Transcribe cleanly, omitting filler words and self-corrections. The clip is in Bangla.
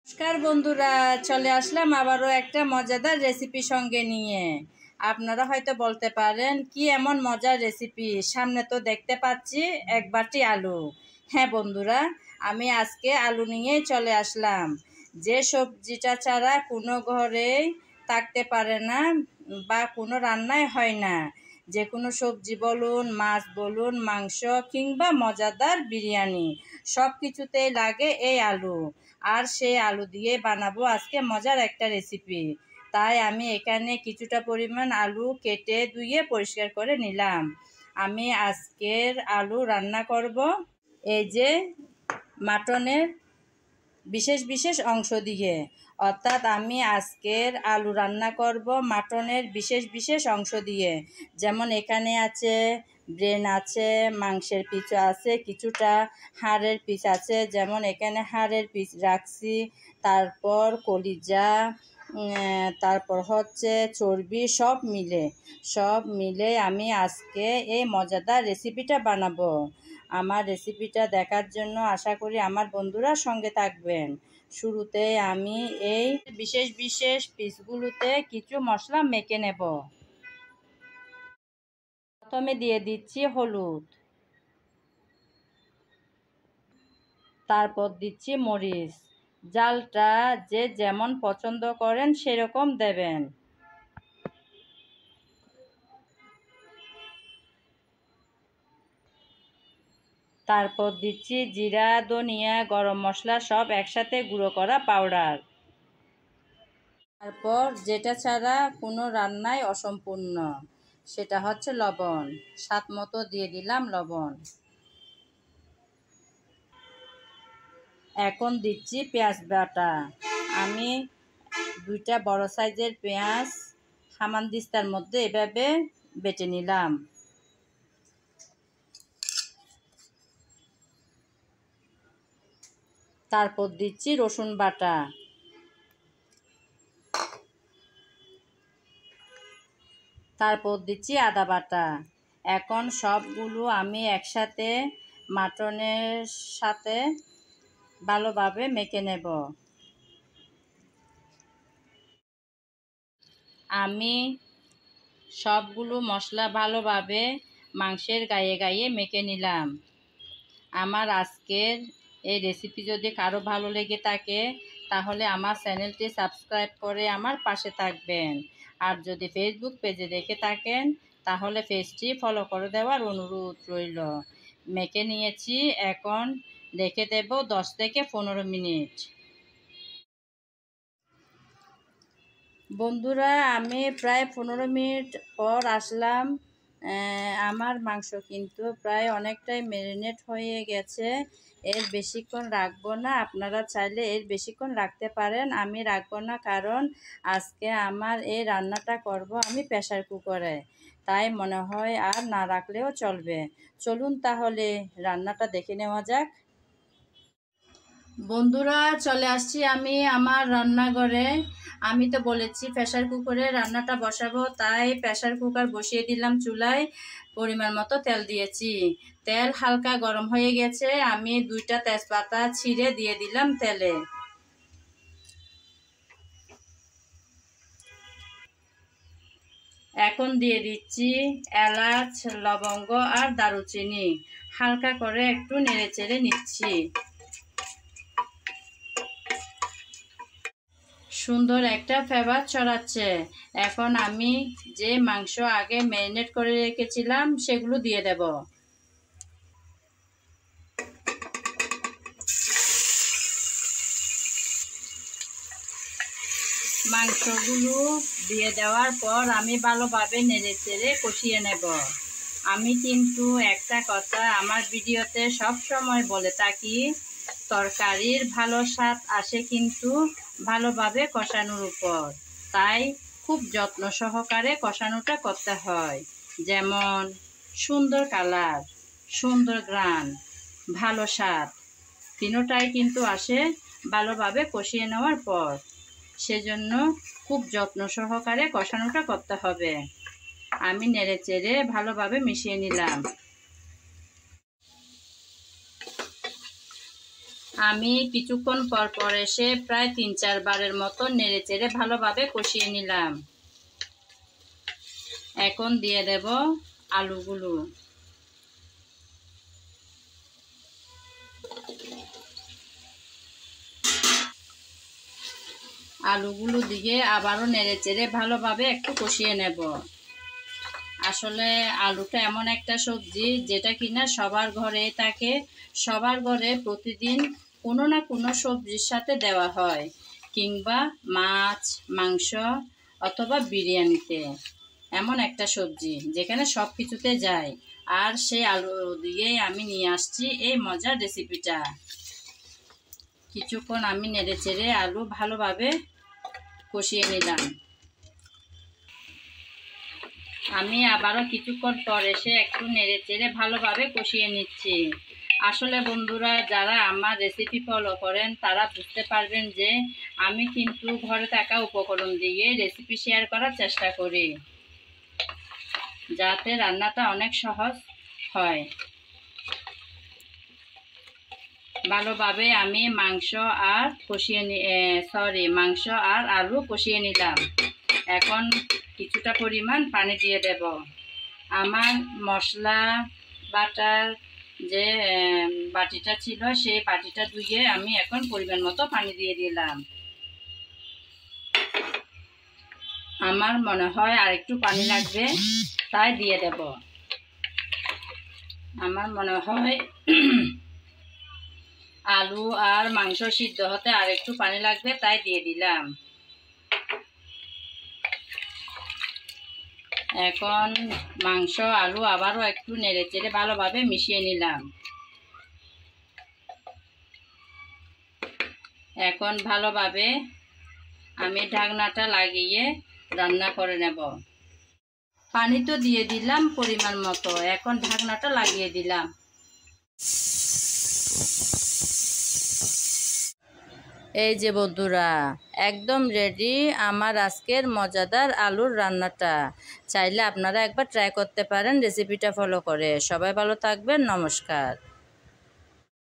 নমস্কার বন্ধুরা, চলে আসলাম আবারও একটা মজাদার রেসিপি সঙ্গে নিয়ে। আপনারা হয়তো বলতে পারেন, কি এমন মজার রেসিপি? সামনে তো দেখতে পাচ্ছি এক বাটি আলু। হ্যাঁ বন্ধুরা, আমি আজকে আলু নিয়েই চলে আসলাম। যে সবজিটা ছাড়া কোনো ঘরেই থাকতে পারে না বা কোনো রান্নাই হয় না। যে কোনো সবজি বলুন, মাছ বলুন, মাংস কিংবা মজাদার বিরিয়ানি, সব কিছুতেই লাগে এই আলু। আর সেই আলু দিয়ে বানাবো আজকে মজার একটা রেসিপি। তাই আমি এখানে কিছুটা পরিমাণ আলু কেটে ধুয়ে পরিষ্কার করে নিলাম। আমি আজকের আলু রান্না করব এই যে মাটনের বিশেষ বিশেষ অংশ দিয়ে। অর্থাৎ আমি আজকের আলু রান্না করব মাটনের বিশেষ বিশেষ অংশ দিয়ে। যেমন এখানে আছে ব্রেন আছে, মাংসের পিস আছে, কিছুটা হাড়ের পিস আছে, যেমন এখানে হাড়ের পিস রাখছি, তারপর কলিজা, তারপর হচ্ছে চর্বি, সব মিলে আমি আজকে এই মজাদার রেসিপিটা বানাবো। আমার রেসিপিটা দেখার জন্য আশা করি আমার বন্ধুরা সঙ্গে থাকবেন। শুরুতে আমি এই বিশেষ বিশেষ পিসগুলোতে কিছু মশলা মেখে নেব। প্রথমে দিয়ে দিচ্ছি হলুদ, তারপর দিচ্ছি মরিচ। ঝালটা যে যেমন পছন্দ করেন সেরকম দেবেন। তারপর দিচ্ছি জিরা, ধনিয়া, গরম মশলা সব একসাথে গুঁড়ো করা পাউডার। তারপর যেটা ছাড়া কোনো রান্নাই অসম্পূর্ণ, সেটা হচ্ছে লবণ। স্বাদ মতো দিয়ে দিলাম লবণ। এখন দিচ্ছি পেঁয়াজ বাটা। আমি দুইটা বড় সাইজের পেঁয়াজ হামানদিস্তার মধ্যে এভাবে বেটে নিলাম। তারপর দিচ্ছি রসুন বাটা। তারপর দিচ্ছি আদা বাটা। এখন সবগুলো আমি একসাথে মাটনের সাথে ভালোভাবে মেখে নেব। আমি সবগুলো মশলা ভালোভাবে মাংসের গায়ে গায়ে মেখে নিলাম। আমার আজকের এই রেসিপি যদি কারো ভালো লেগে থাকে তাহলে আমার চ্যানেলটি সাবস্ক্রাইব করে আমার পাশে থাকবেন। আর যদি ফেসবুক পেজে দেখে থাকেন তাহলে পেজটি ফলো করে দেওয়ার অনুরোধ রইল। মেখে নিয়েছি, এখন রেখে দেব 10 থেকে 15 মিনিট। বন্ধুরা, আমি প্রায় 15 মিনিট পর আসলাম। আমার মাংস কিন্তু প্রায় অনেকটাই ম্যারিনেট হয়ে গেছে। এর বেশিক্ষণ রাখবো না, আপনারা চাইলে এর বেশিক্ষণ রাখতে পারেন। আমি রাখবো না, কারণ আজকে আমার এই রান্নাটা করব আমি প্রেসার কুকারে। তাই মনে হয় আর না রাখলেও চলবে। চলুন তাহলে রান্নাটা দেখে নেওয়া যাক। বন্ধুরা, চলে আসছি আমি আমার রান্নাঘরে। আমি তো বলেছি প্রেসার কুকারে রান্নাটা বসাবো, তাই প্রেসার কুকার বসিয়ে দিলাম চুলায়। পরিমাণ মতো তেল দিয়েছি। তেল হালকা গরম হয়ে গেছে, আমি 2টা তেজপাতা ছিঁড়ে দিয়ে দিলাম তেলে। এখন দিয়ে দিচ্ছি এলাচ, লবঙ্গ আর দারুচিনি। হালকা করে একটু নেড়ে চেড়ে নিচ্ছি। সুন্দর একটা ফ্লেভার ছড়াচ্ছে। এখন আমি যে মাংস আগে ম্যারিনেট করে রেখেছিলাম সেগুলো দিয়ে দেব। মাংসগুলো দিয়ে দেওয়ার পর আমি ভালোভাবে নেড়ে চেড়ে কষিয়ে নেব। আমি কিন্তু একটা কথা আমার ভিডিওতে সব সময় বলে থাকি, তরকারির ভালো স্বাদ আসে কিন্তু ভালোভাবে কষানোর উপর। তাই খুব যত্ন সহকারে কষানোটা করতে হয়। যেমন সুন্দর কালার, সুন্দর ঘ্রাণ, ভালো স্বাদ, তিনোটাই কিন্তু আসে ভালোভাবে কষিয়ে নেওয়ার পর। সেজন্য খুব যত্ন সহকারে কষানোটা করতে হবে। আমি নেড়ে চেড়ে ভালোভাবে মিশিয়ে নিলাম। আমি কিছুক্ষণ পর পর এসে প্রায় 3-4 বারের মতো নেড়ে চেড়ে ভালোভাবে কষিয়ে নিলাম। এখন দিয়ে দেব আলুগুলো। আলুগুলো দিয়ে আবারও নেড়ে চেড়ে ভালোভাবে একটু কষিয়ে নেব। আসলে আলুটা এমন একটা সবজি যেটা কিনা সবার ঘরে থাকে, সবার ঘরে প্রতিদিন কোনো না কোনো সবজির সাথে দেওয়া হয়, কিংবা মাছ, মাংস অথবা বিরিয়ানিতে। এমন একটা সবজি যেখানে সব কিছুতে যায়। আর সেই আলু দিয়েই আমি নিয়ে আসছি এই মজার রেসিপিটা। কিছুক্ষণ আমি নেড়ে চেড়ে আলু ভালোভাবে কষিয়ে নিলাম। আমি আবারও কিছুক্ষণ পর এসে একটু নেড়ে চেড়ে ভালোভাবে কষিয়ে নিচ্ছি। আসলে বন্ধুরা, যারা আমার রেসিপি ফলো করেন তারা বুঝতে পারবেন যে আমি কিন্তু ঘরে থাকা উপকরণ দিয়ে রেসিপি শেয়ার করার চেষ্টা করি, যাতে রান্নাটা অনেক সহজ হয়। ভালোভাবে আমি মাংস আর আলু কষিয়ে নিলাম। এখন কিছুটা পরিমাণ পানি দিয়ে দেব। আমার মশলা বাটার যে বাটিটা ছিল সেই বাটিটা ধুয়ে আমি এখন পরিমাণ মতো পানি দিয়ে দিলাম। আমার মনে হয় আরেকটু পানি লাগবে, তাই দিয়ে দেব। আমার মনে হয় আলু আর মাংস সিদ্ধ হতে আরেকটু পানি লাগবে, তাই দিয়ে দিলাম। এখন মাংস আলু আবারও একটু নেড়ে চেড়ে ভালোভাবে মিশিয়ে নিলাম। এখন ভালোভাবে আমি ঢাকনাটা লাগিয়ে রান্না করে নেব। পানি তো দিয়ে দিলাম পরিমাণ মতো, এখন ঢাকনাটা লাগিয়ে দিলাম। এই যে বন্ধুরা, একদম রেডি আমার আজকের মজাদার আলুর রান্নাটা। চাইলে আপনারা একবার ট্রাই করতে পারেন রেসিপিটা ফলো করে। সবাই ভালো থাকবেন, নমস্কার।